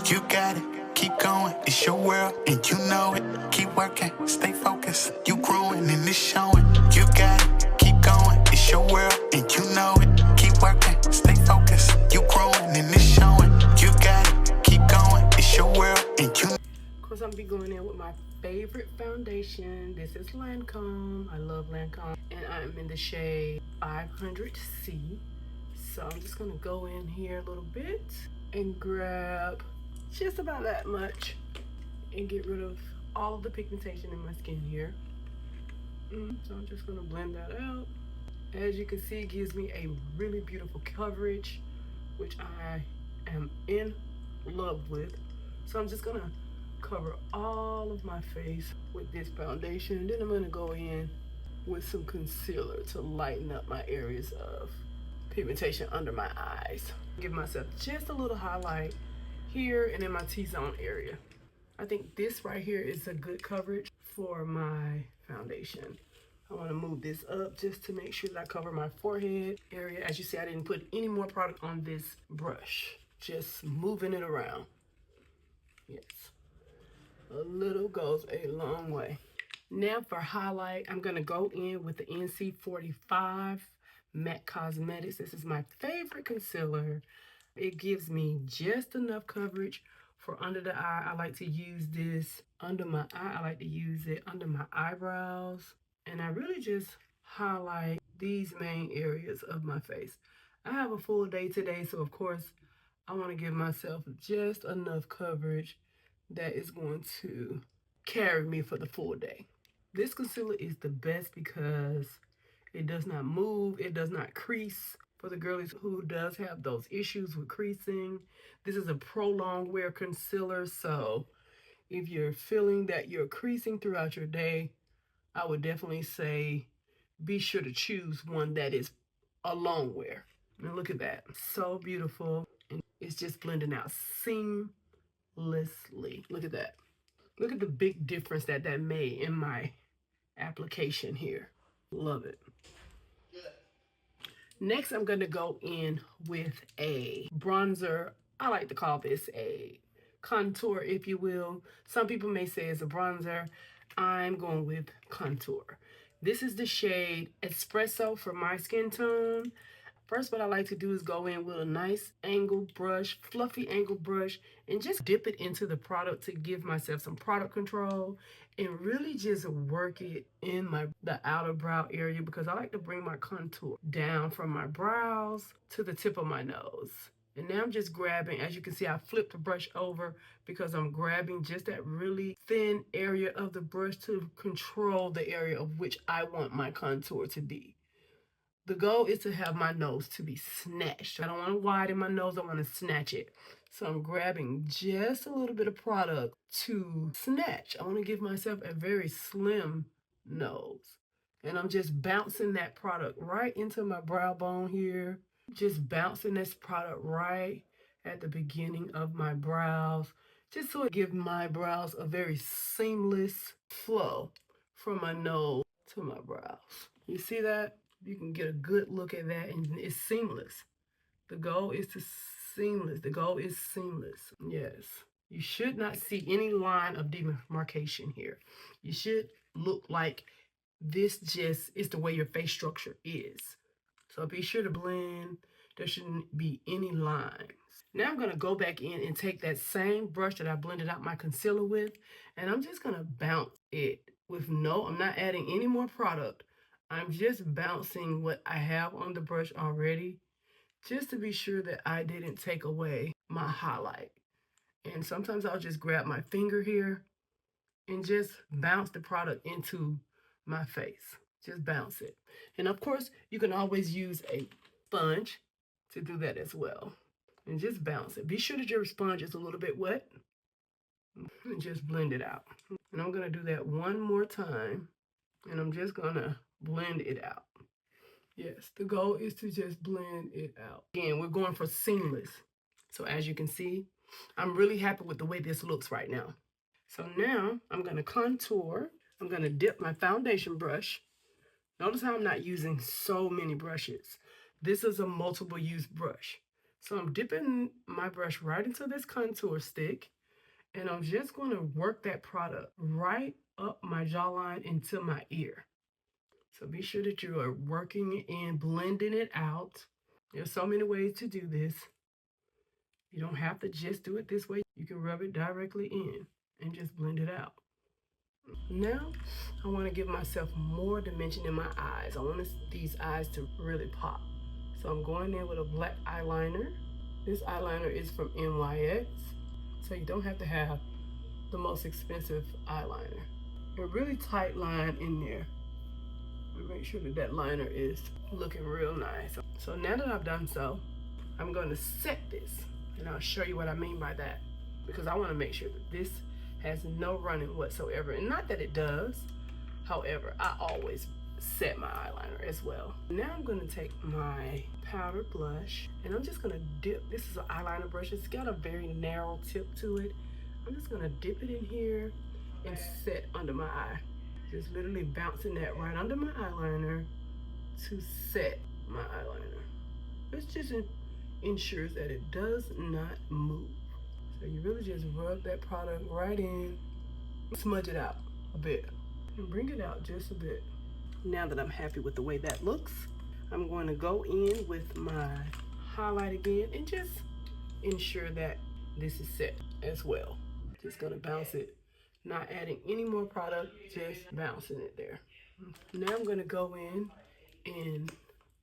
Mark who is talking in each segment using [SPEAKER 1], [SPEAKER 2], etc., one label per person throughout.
[SPEAKER 1] You got it. Keep going. It's your world and you know it. Keep working. Stay focused. You growing and it's showing. You got it. Keep going. It's your world and you know it. Keep working. Stay focused. You growing and it's showing. You got it. Keep going. It's your world and you. Of course, I'm gonna be going in with my favorite foundation. This is Lancome. I love Lancome, and I'm in the shade 500C. So I'm just gonna go in here a little bit and grab just about that much and get rid of all of the pigmentation in my skin here. So I'm just gonna blend that out. As you can see, it gives me a really beautiful coverage, which I am in love with. So I'm just gonna cover all of my face with this foundation, and then I'm gonna go in with some concealer to lighten up my areas of pigmentation under my eyes. Give myself just a little highlight here and in my T-zone area. I think this right here is a good coverage for my foundation. I want to move this up just to make sure that I cover my forehead area. As you see, I didn't put any more product on this brush, just moving it around. Yes, a little goes a long way. Now for highlight, I'm gonna go in with the NC45 Matte Cosmetics. This is my favorite concealer. It gives me just enough coverage for under the eye. I like to use this under my eye. I like to use it under my eyebrows. And I really just highlight these main areas of my face. I have a full day today, so of course, I want to give myself just enough coverage that is going to carry me for the full day. This concealer is the best because it does not move, it does not crease. For the girlies who does have those issues with creasing, this is a prolonged wear concealer. So if you're feeling that you're creasing throughout your day, I would definitely say be sure to choose one that is a long wear. And look at that, so beautiful. And it's just blending out seamlessly. Look at that. Look at the big difference that made in my application here. Love it. Next, I'm going to go in with a bronzer. I like to call this a contour, if you will. Some people may say it's a bronzer. I'm going with contour. This is the shade Espresso for my skin tone. First, what I like to do is go in with a nice angled brush, fluffy angled brush, and just dip it into the product to give myself some product control and really just work it in the outer brow area, because I like to bring my contour down from my brows to the tip of my nose. And now I'm just grabbing, as you can see, I flipped the brush over because I'm grabbing just that really thin area of the brush to control the area of which I want my contour to be. The goal is to have my nose to be snatched. I don't want to widen my nose, I want to snatch it. So I'm grabbing just a little bit of product to snatch. I want to give myself a very slim nose. And I'm just bouncing that product right into my brow bone here. Just bouncing this product right at the beginning of my brows, just so it gives my brows a very seamless flow from my nose to my brows. You see that? You can get a good look at that, and it's seamless. The goal is to seamless. The goal is seamless. Yes. You should not see any line of demarcation here. You should look like this just is the way your face structure is. So be sure to blend. There shouldn't be any lines. Now I'm going to go back in and take that same brush that I blended out my concealer with, and I'm just going to bounce it with I'm not adding any more product. I'm just bouncing what I have on the brush already, just to be sure that I didn't take away my highlight. And sometimes I'll just grab my finger here and just bounce the product into my face. Just bounce it. And of course, you can always use a sponge to do that as well. And just bounce it. Be sure that your sponge is a little bit wet. And just blend it out. And I'm going to do that one more time. And I'm just going to blend it out. Yes, the goal is to just blend it out. Again, we're going for seamless. So as you can see, I'm really happy with the way this looks right now. So now I'm going to contour. I'm going to dip my foundation brush. Notice how I'm not using so many brushes. This is a multiple use brush. So I'm dipping my brush right into this contour stick, and I'm just going to work that product right up my jawline into my ear. So be sure that you are working and blending it out. There's so many ways to do this. You don't have to just do it this way. You can rub it directly in and just blend it out. Now, I want to give myself more dimension in my eyes. I want these eyes to really pop. So I'm going in with a black eyeliner. This eyeliner is from NYX, so you don't have to have the most expensive eyeliner. A really tight line in there. Make sure that that liner is looking real nice. So now that I've done so, I'm going to set this, and I'll show you what I mean by that, because I want to make sure that this has no running whatsoever. And not that it does, however, I always set my eyeliner as well. Now I'm going to take my powder blush, and I'm just going to dip. This is an eyeliner brush. It's got a very narrow tip to it. I'm just going to dip it in here and set under my eye. Just literally bouncing that right under my eyeliner to set my eyeliner. This just ensures that it does not move. So you really just rub that product right in, smudge it out a bit, and bring it out just a bit. Now that I'm happy with the way that looks, I'm going to go in with my highlight again and just ensure that this is set as well. Just gonna bounce it, not adding any more product, just bouncing it there. Now I'm gonna go in and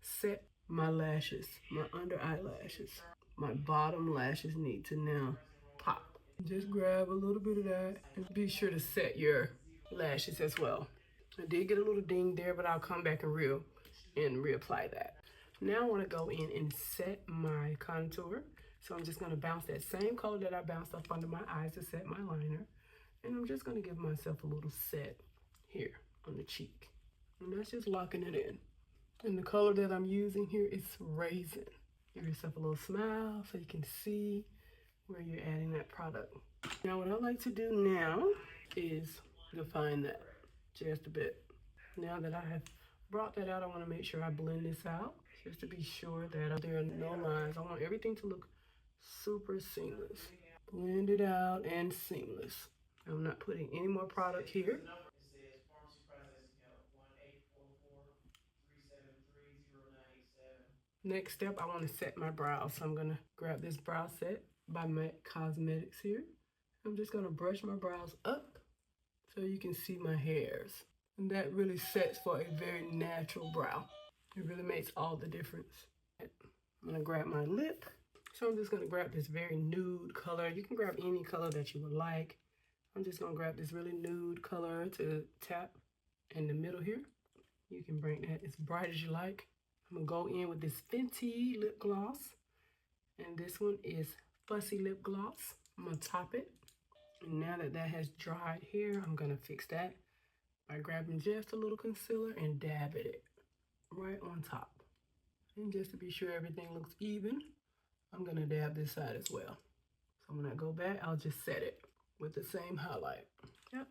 [SPEAKER 1] set my lashes, my under eyelashes. My bottom lashes need to now pop. Just grab a little bit of that and be sure to set your lashes as well. I did get a little ding there, but I'll come back and reapply that. Now I want to go in and set my contour. So I'm just going to bounce that same color that I bounced up under my eyes to set my liner. And I'm just going to give myself a little set here on the cheek. And that's just locking it in. And the color that I'm using here is Raisin. Give yourself a little smile so you can see where you're adding that product. Now what I like to do now is define that just a bit. Now that I have brought that out, I want to make sure I blend this out just to be sure that there are no lines. I want everything to look super seamless. Blend it out and seamless. I'm not putting any more product here. Next step, I want to set my brows. So I'm going to grab this brow set by MAC Cosmetics here. I'm just going to brush my brows up so you can see my hairs. And that really sets for a very natural brow. It really makes all the difference. I'm going to grab my lip. So I'm just going to grab this very nude color. You can grab any color that you would like. I'm just going to grab this really nude color to tap in the middle here. You can bring that as bright as you like. I'm going to go in with this Fenty lip gloss. And this one is Fussy Lip Gloss. I'm going to top it. And now that that has dried here, I'm going to fix that by grabbing just a little concealer and dabbing it right on top. And just to be sure everything looks even, I'm going to dab this side as well. So when I go back, I'll just set it with the same highlight. Yep.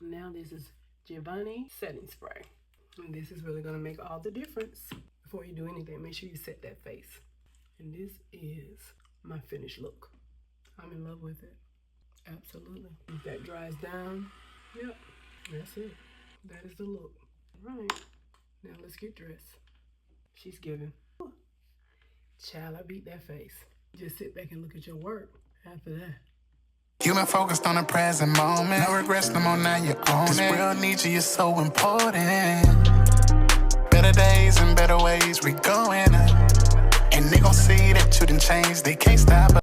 [SPEAKER 1] Now this is Giovanni setting spray. And this is really going to make all the difference. Before you do anything, make sure you set that face. And this is my finished look. I'm in love with it. Absolutely. If that dries down, yep, that's it. That is the look. All right. Now let's get dressed. She's giving. Child, I beat that face. Just sit back and look at your work after that.
[SPEAKER 2] You've been focused on the present moment. No regrets no more, now you own it. This real need you is so important. Better days and better ways we going. And they gon' see that you done changed. They can't stop.